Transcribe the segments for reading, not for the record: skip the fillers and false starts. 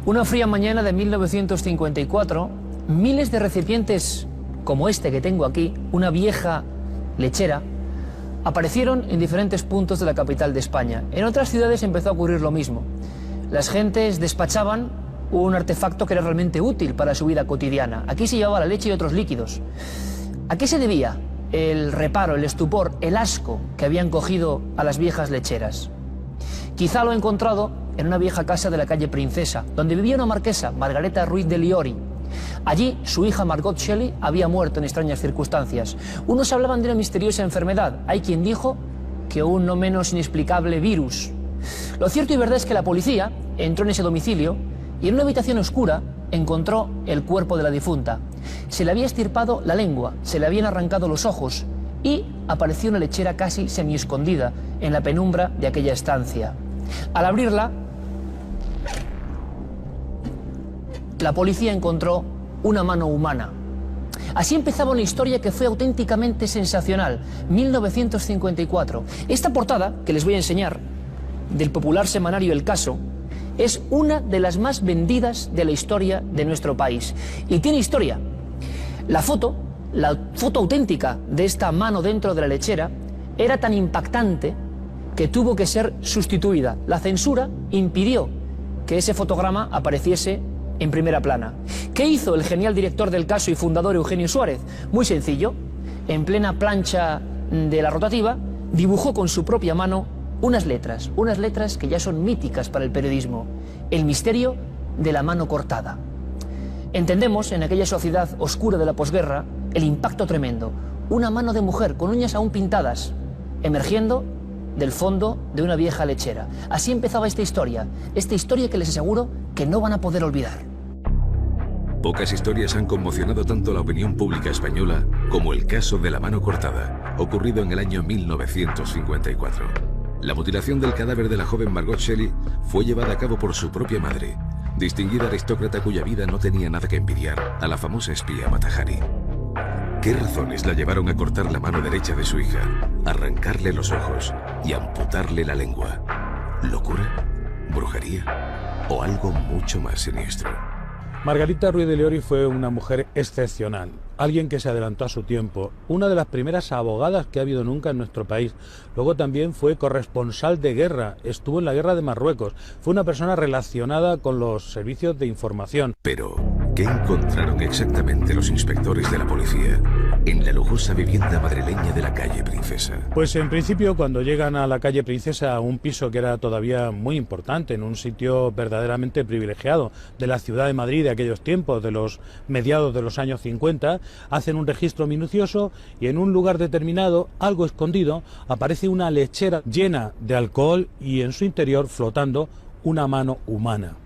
Una fría mañana de 1954, miles de recipientes como este que tengo aquí, una vieja lechera, aparecieron en diferentes puntos de la capital de España. En otras ciudades empezó a ocurrir lo mismo. Las gentes despachaban un artefacto que era realmente útil para su vida cotidiana. Aquí se llevaba la leche y otros líquidos. ¿A qué se debía el reparo, el estupor, el asco que habían cogido a las viejas lecheras? Quizá lo he encontrado en una vieja casa de la calle Princesa, donde vivía una marquesa, Margarita Ruiz de Liori. Allí su hija Margot Shelley había muerto en extrañas circunstancias. Unos hablaban de una misteriosa enfermedad, hay quien dijo que un no menos inexplicable virus. Lo cierto y verdad es que la policía entró en ese domicilio y en una habitación oscura encontró el cuerpo de la difunta. Se le había extirpado la lengua, se le habían arrancado los ojos y apareció una lechera casi semi-escondida en la penumbra de aquella estancia. Al abrirla, la policía encontró una mano humana. Así empezaba una historia que fue auténticamente sensacional. 1954. Esta portada, que les voy a enseñar, del popular semanario El Caso, es una de las más vendidas de la historia de nuestro país. Y tiene historia. La foto auténtica de esta mano dentro de la lechera era tan impactante que tuvo que ser sustituida. La censura impidió que ese fotograma apareciese en primera plana. ¿Qué hizo el genial director del Caso y fundador Eugenio Suárez? Muy sencillo. En plena plancha de la rotativa, dibujó con su propia mano unas letras que ya son míticas para el periodismo. El misterio de la mano cortada. Entendemos en aquella sociedad oscura de la posguerra el impacto tremendo. Una mano de mujer con uñas aún pintadas, emergiendo del fondo de una vieja lechera. Así empezaba esta historia que les aseguro que no van a poder olvidar. Pocas historias han conmocionado tanto la opinión pública española como el caso de la mano cortada, ocurrido en el año 1954. La mutilación del cadáver de la joven Margot Shelley fue llevada a cabo por su propia madre, distinguida aristócrata cuya vida no tenía nada que envidiar a la famosa espía Mata Hari. ¿Qué razones la llevaron a cortar la mano derecha de su hija, arrancarle los ojos y amputarle la lengua? ¿Locura? ¿Brujería? ¿O algo mucho más siniestro? Margarita Ruiz de Liori fue una mujer excepcional, alguien que se adelantó a su tiempo, una de las primeras abogadas que ha habido nunca en nuestro país. Luego también fue corresponsal de guerra, estuvo en la guerra de Marruecos, fue una persona relacionada con los servicios de información. Pero, ¿qué encontraron exactamente los inspectores de la policía en la lujosa vivienda madrileña de la calle Princesa? Pues en principio, cuando llegan a la calle Princesa, a un piso que era todavía muy importante, en un sitio verdaderamente privilegiado de la ciudad de Madrid de aquellos tiempos, de los mediados de los años 50, hacen un registro minucioso y en un lugar determinado, algo escondido, aparece una lechera llena de alcohol y en su interior flotando una mano humana.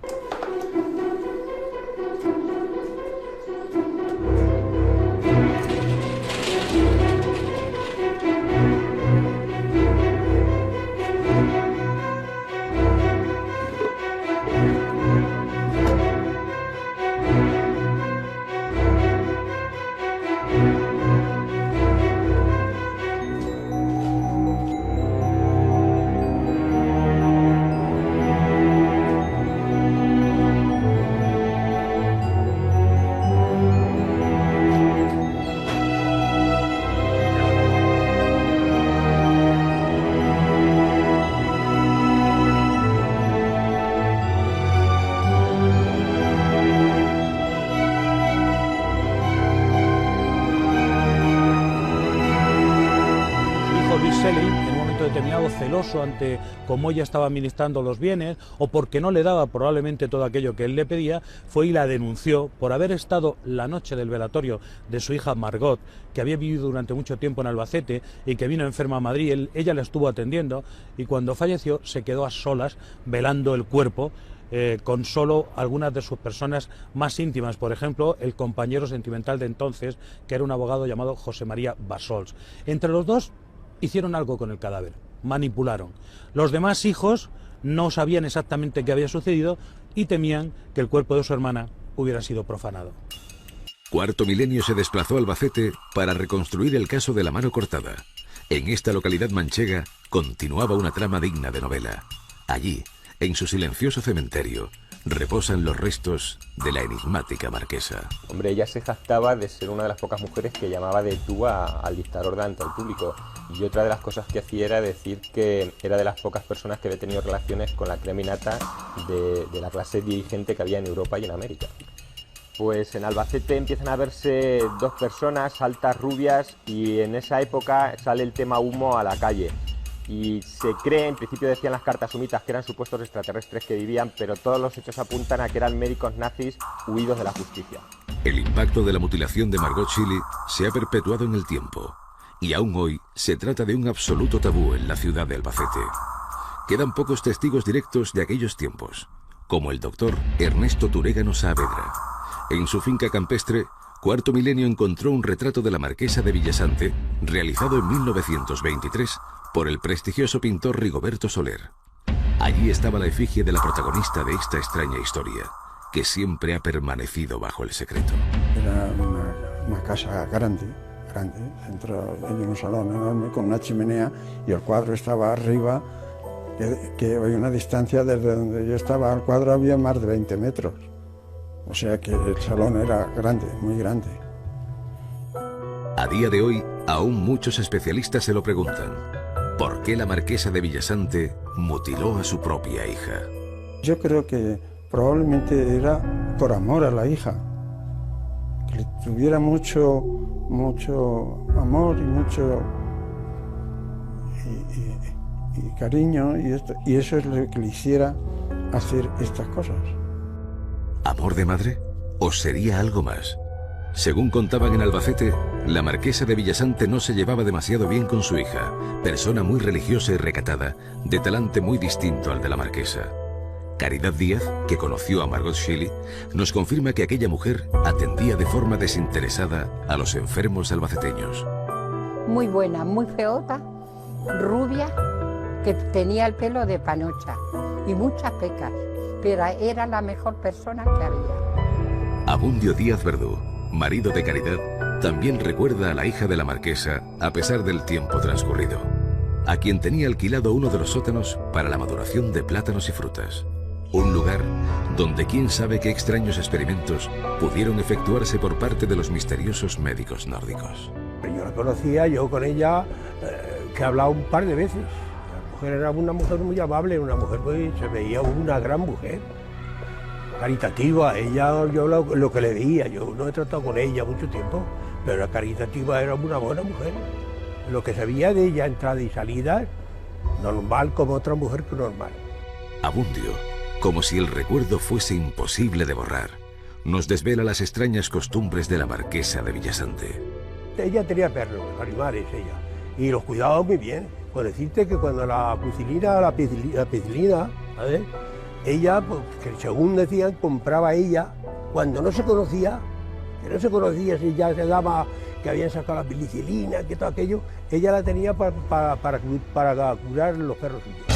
Celoso ante cómo ella estaba administrando los bienes o porque no le daba probablemente todo aquello que él le pedía, fue y la denunció por haber estado la noche del velatorio de su hija Margot, que había vivido durante mucho tiempo en Albacete y que vino enferma a Madrid. Ella la estuvo atendiendo y cuando falleció se quedó a solas velando el cuerpo con solo algunas de sus personas más íntimas, por ejemplo, el compañero sentimental de entonces, que era un abogado llamado José María Bassols. Entre los dos hicieron algo con el cadáver. Manipularon. Los demás hijos no sabían exactamente qué había sucedido y temían que el cuerpo de su hermana hubiera sido profanado. Cuarto Milenio se desplazó a Albacete para reconstruir el caso de la mano cortada. En esta localidad manchega continuaba una trama digna de novela. Allí, en su silencioso cementerio, reposan los restos de la enigmática marquesa. Hombre, ella se jactaba de ser una de las pocas mujeres que llamaba de tú al dictador delante del público. Y otra de las cosas que hacía era decir que era de las pocas personas que había tenido relaciones con la crema innata de la clase dirigente que había en Europa y en América. Pues en Albacete empiezan a verse dos personas altas, rubias, y en esa época sale el tema humo a la calle. Y se cree, en principio decían las cartas sumitas que eran supuestos extraterrestres que vivían, pero todos los hechos apuntan a que eran médicos nazis huidos de la justicia. El impacto de la mutilación de Margot Shilley se ha perpetuado en el tiempo, y aún hoy se trata de un absoluto tabú en la ciudad de Albacete. Quedan pocos testigos directos de aquellos tiempos, como el doctor Ernesto Turégano Saavedra. En su finca campestre, Cuarto Milenio encontró un retrato de la marquesa de Villasante, realizado en 1923 por el prestigioso pintor Rigoberto Soler. Allí estaba la efigie de la protagonista de esta extraña historia, que siempre ha permanecido bajo el secreto. Era una casa grande, dentro de un salón enorme con una chimenea, y el cuadro estaba arriba, que había una distancia desde donde yo estaba al cuadro, había más de 20 metros. O sea que el salón era grande, muy grande. A día de hoy, aún muchos especialistas se lo preguntan. ¿Por qué la marquesa de Villasante mutiló a su propia hija? Yo creo que probablemente era por amor a la hija. Que le tuviera mucho amor y mucho y cariño, y eso es lo que le hiciera hacer estas cosas. ¿Amor de madre? ¿O sería algo más? Según contaban en Albacete, la marquesa de Villasante no se llevaba demasiado bien con su hija, persona muy religiosa y recatada, de talante muy distinto al de la marquesa. Caridad Díaz, que conoció a Margot Shilley, nos confirma que aquella mujer atendía de forma desinteresada a los enfermos albaceteños. Muy buena, muy feota, rubia, que tenía el pelo de panocha y muchas pecas, pero era la mejor persona que había. Abundio Díaz Verdú, marido de Caridad, también recuerda a la hija de la marquesa a pesar del tiempo transcurrido, a quien tenía alquilado uno de los sótanos para la maduración de plátanos y frutas. Un lugar donde quién sabe qué extraños experimentos pudieron efectuarse por parte de los misteriosos médicos nórdicos. Yo la conocía, yo con ella, que he hablado un par de veces. La mujer era una mujer muy amable, una mujer muy, se veía una gran mujer, caritativa. Ella, yo lo que le veía, yo no he tratado con ella mucho tiempo, pero la caritativa, era una buena mujer. Lo que sabía de ella, entrada y salida, normal como otra mujer que normal. Abundio, como si el recuerdo fuese imposible de borrar, nos desvela las extrañas costumbres de la marquesa de Villasante. Ella tenía perros, animales, ella, y los cuidaba muy bien. Por decirte que cuando la penicilina, ¿sabes? Ella, pues, que según decían, compraba ella, cuando no se conocía, si ya se daba que habían sacado la penicilina, que todo aquello, ella la tenía para curar los perros suyos.